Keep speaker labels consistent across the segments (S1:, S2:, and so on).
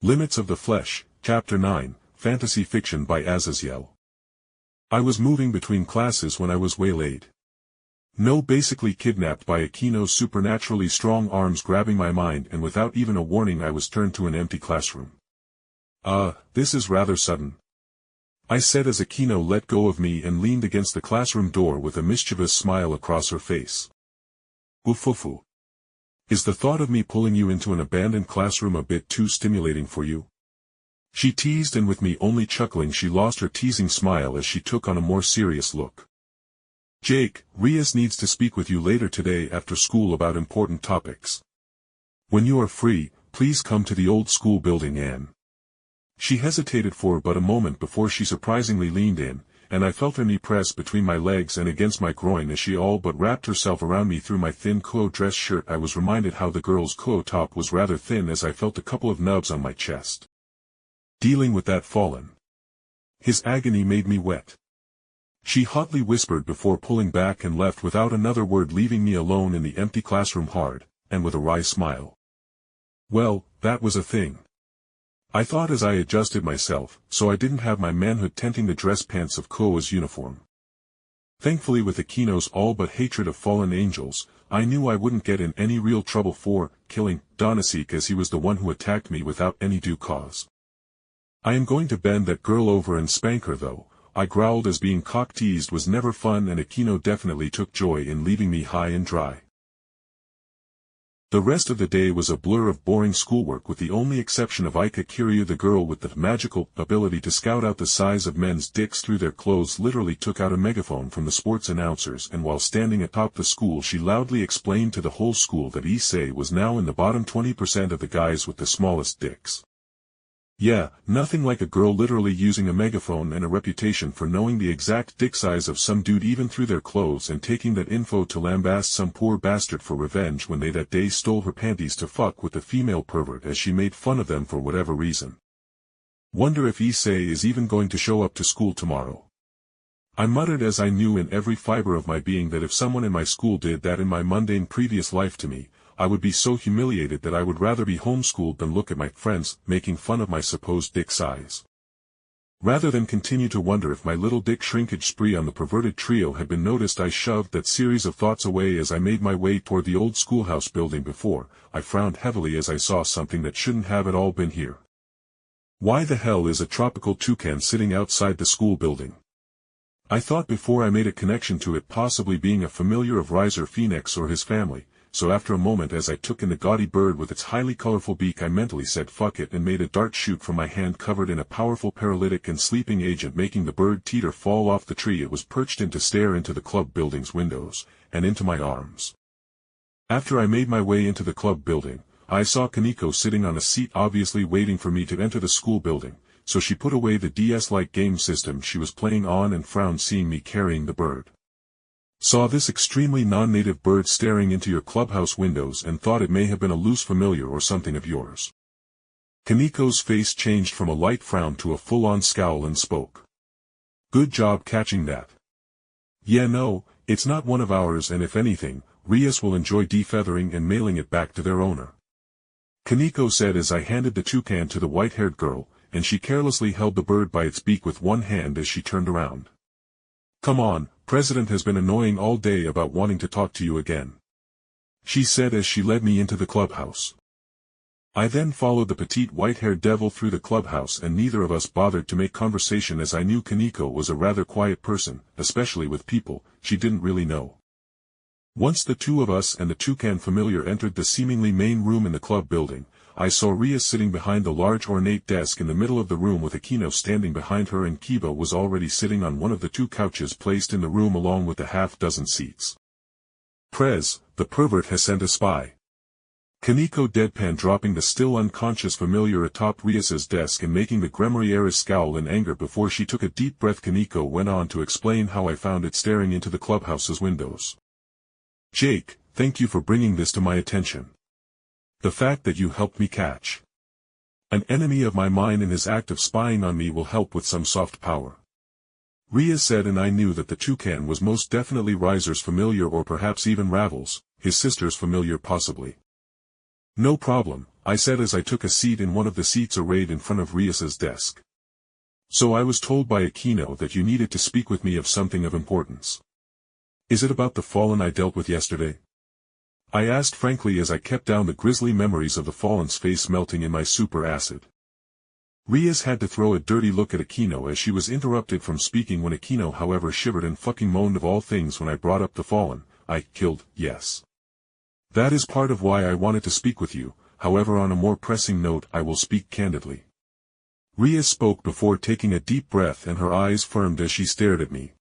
S1: Limits of the Flesh, Chapter 9, Fantasy Fiction by Azazyel. I was moving between classes when I was waylaid. No, basically kidnapped by Akeno's supernaturally strong arms grabbing my mind, and without even a warning I was turned to an empty classroom. This is rather sudden, I said as Akeno let go of me and leaned against the classroom door with a mischievous smile across her face. Ufufu. Is the thought of me pulling you into an abandoned classroom a bit too stimulating for you? She teased, and with me only chuckling she lost her teasing smile as she took on a more serious look. Jake, Rias needs to speak with you later today after school about important topics. When you are free, please come to the old school building, Anne. She hesitated for but a moment before she surprisingly leaned in, and I felt her knee press between my legs and against my groin as she all but wrapped herself around me through my thin co dress shirt. I was reminded how the girl's co top was rather thin as I felt a couple of nubs on my chest. Dealing with that fallen. His agony made me wet. She hotly whispered before pulling back and left without another word, leaving me alone in the empty classroom hard, and with a wry smile. Well, that was a thing, I thought as I adjusted myself, so I didn't have my manhood tenting the dress pants of Koa's uniform. Thankfully, with Akeno's all but hatred of fallen angels, I knew I wouldn't get in any real trouble for killing Donasek, as he was the one who attacked me without any due cause. I am going to bend that girl over and spank her though, I growled, as being cock-teased was never fun and Akeno definitely took joy in leaving me high and dry. The rest of the day was a blur of boring schoolwork, with the only exception of Aika Kiryu, the girl with the magical ability to scout out the size of men's dicks through their clothes. Literally took out a megaphone from the sports announcers, and while standing atop the school she loudly explained to the whole school that Issei was now in the bottom 20% of the guys with the smallest dicks. Yeah, nothing like a girl literally using a megaphone and a reputation for knowing the exact dick size of some dude even through their clothes, and taking that info to lambaste some poor bastard for revenge when they that day stole her panties to fuck with the female pervert, as she made fun of them for whatever reason. Wonder if Issei is even going to show up to school tomorrow. I muttered as I knew in every fiber of my being that if someone in my school did that in my mundane previous life to me, I would be so humiliated that I would rather be homeschooled than look at my friends making fun of my supposed dick size. Rather than continue to wonder if my little dick shrinkage spree on the perverted trio had been noticed, I shoved that series of thoughts away as I made my way toward the old schoolhouse building. Before I frowned heavily as I saw something that shouldn't have at all been here. Why the hell is a tropical toucan sitting outside the school building? I thought before I made a connection to it possibly being a familiar of Riser Phoenix or his family. So after a moment, as I took in the gaudy bird with its highly colorful beak, I mentally said fuck it and made a dart shoot from my hand covered in a powerful paralytic and sleeping agent, making the bird teeter fall off the tree it was perched in to stare into the club building's windows, and into my arms. After I made my way into the club building, I saw Kaneko sitting on a seat, obviously waiting for me to enter the school building, so she put away the DS-like game system she was playing on and frowned seeing me carrying the bird. Saw this extremely non-native bird staring into your clubhouse windows and thought it may have been a loose familiar or something of yours. Kaneko's face changed from a light frown to a full-on scowl and spoke. Good job catching that. Yeah, no, it's not one of ours, and if anything, Rias will enjoy defeathering and mailing it back to their owner. Kaneko said as I handed the toucan to the white-haired girl, and she carelessly held the bird by its beak with one hand as she turned around. Come on, President has been annoying all day about wanting to talk to you again, she said as she led me into the clubhouse. I then followed the petite white-haired devil through the clubhouse, and neither of us bothered to make conversation as I knew Kaneko was a rather quiet person, especially with people she didn't really know. Once the two of us and the toucan familiar entered the seemingly main room in the club building, I saw Rias sitting behind the large ornate desk in the middle of the room with Akeno standing behind her, and Kiba was already sitting on one of the two couches placed in the room along with the half-dozen seats. Prez, the pervert has sent a spy. Kaneko deadpan, dropping the still unconscious familiar atop Rias's desk and making the Gremorieris scowl in anger before she took a deep breath. Kaneko went on to explain how I found it staring into the clubhouse's windows. Jake, thank you for bringing this to my attention. The fact that you helped me catch an enemy of my mine in his act of spying on me will help with some soft power, Rias said, and I knew that the toucan was most definitely Riser's familiar, or perhaps even Ravel's, his sister's familiar possibly. No problem, I said as I took a seat in one of the seats arrayed in front of Rias's desk. So I was told by Akeno that you needed to speak with me of something of importance. Is it about the fallen I dealt with yesterday? I asked frankly as I kept down the grisly memories of the fallen's face melting in my super acid. Rias had to throw a dirty look at Akeno as she was interrupted from speaking when Akeno however shivered and fucking moaned of all things when I brought up the fallen. I killed, yes. That is part of why I wanted to speak with you, however on a more pressing note I will speak candidly. Rias spoke before taking a deep breath and her eyes firmed as she stared at me.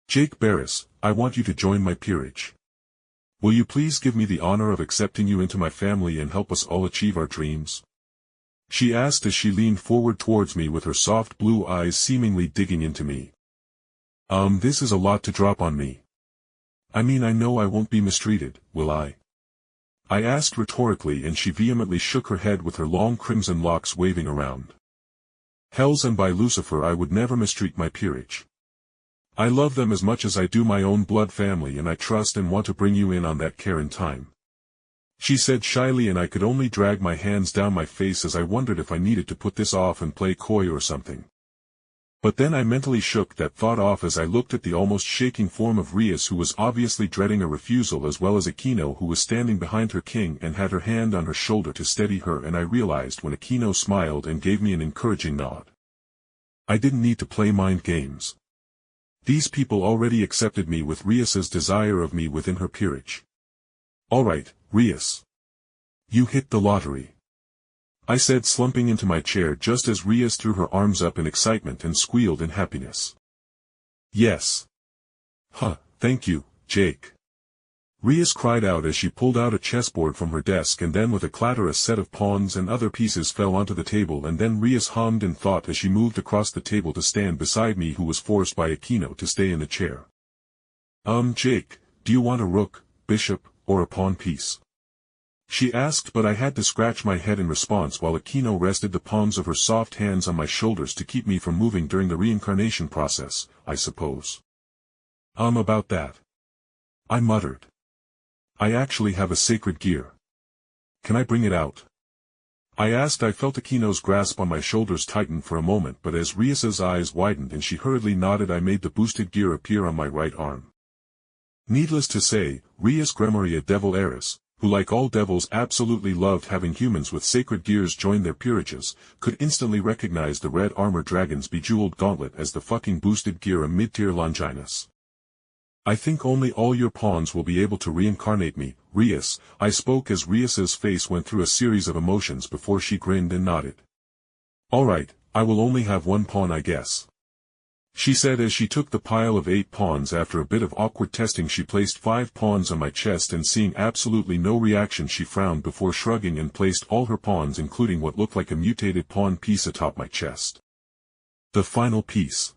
S1: Jake Barris, I want you to join my peerage. Will you please give me the honor of accepting you into my family and help us all achieve our dreams? She asked as she leaned forward towards me with her soft blue eyes seemingly digging into me. This is a lot to drop on me. I mean I know I won't be mistreated, will I? I asked rhetorically and she vehemently shook her head with her long crimson locks waving around. Hells and by Lucifer I would never mistreat my peerage. I love them as much as I do my own blood family and I trust and want to bring you in on that care in time. She said shyly and I could only drag my hands down my face as I wondered if I needed to put this off and play coy or something. But then I mentally shook that thought off as I looked at the almost shaking form of Rias who was obviously dreading a refusal as well as Akeno who was standing behind her king and had her hand on her shoulder to steady her and I realized when Akeno smiled and gave me an encouraging nod. I didn't need to play mind games. These people already accepted me with Rias's desire of me within her peerage. Alright, Rias. You hit the lottery. I said slumping into my chair just as Rias threw her arms up in excitement and squealed in happiness. Yes. Thank you, Jake. Rias cried out as she pulled out a chessboard from her desk and then with a clatter a set of pawns and other pieces fell onto the table and then Rias hummed and thought as she moved across the table to stand beside me who was forced by Akeno to stay in the chair. Jake, do you want a rook, bishop, or a pawn piece? She asked but I had to scratch my head in response while Akeno rested the palms of her soft hands on my shoulders to keep me from moving during the reincarnation process, I suppose. About that. I muttered. I actually have a sacred gear. Can I bring it out? I asked. I felt Akeno's grasp on my shoulders tighten for a moment but as Rias's eyes widened and she hurriedly nodded I made the boosted gear appear on my right arm. Needless to say, Rias Gremory, a devil heiress, who like all devils absolutely loved having humans with sacred gears join their peerages, could instantly recognize the red armor dragon's bejeweled gauntlet as the fucking boosted gear a mid-tier Longinus. I think only all your pawns will be able to reincarnate me, Rias, I spoke as Rias's face went through a series of emotions before she grinned and nodded. Alright, I will only have one pawn I guess. She said as she took the pile of 8 pawns. After a bit of awkward testing she placed 5 pawns on my chest and seeing absolutely no reaction she frowned before shrugging and placed all her pawns including what looked like a mutated pawn piece atop my chest. The final piece.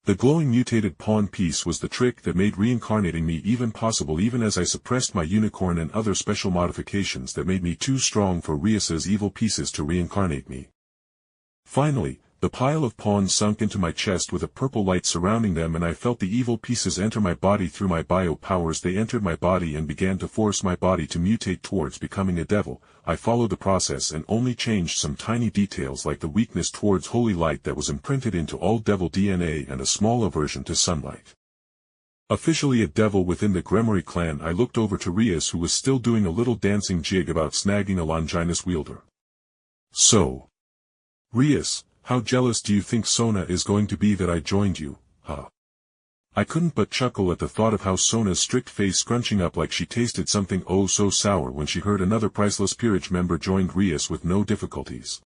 S1: The glowing mutated pawn piece was the trick that made reincarnating me even possible even as I suppressed my unicorn and other special modifications that made me too strong for Rias's evil pieces to reincarnate me. Finally, the pile of pawns sunk into my chest with a purple light surrounding them and I felt the evil pieces enter my body through my bio powers. They entered my body and began to force my body to mutate towards becoming a devil. I followed the process and only changed some tiny details like the weakness towards holy light that was imprinted into all devil DNA and a small aversion to sunlight. Officially a devil within the Gremory clan, I looked over to Rias who was still doing a little dancing jig about snagging a Longinus wielder. So, Rias, how jealous do you think Sona is going to be that I joined you, huh? I couldn't but chuckle at the thought of how Sona's strict face scrunching up like she tasted something oh so sour when she heard another priceless peerage member joined Rias with no difficulties.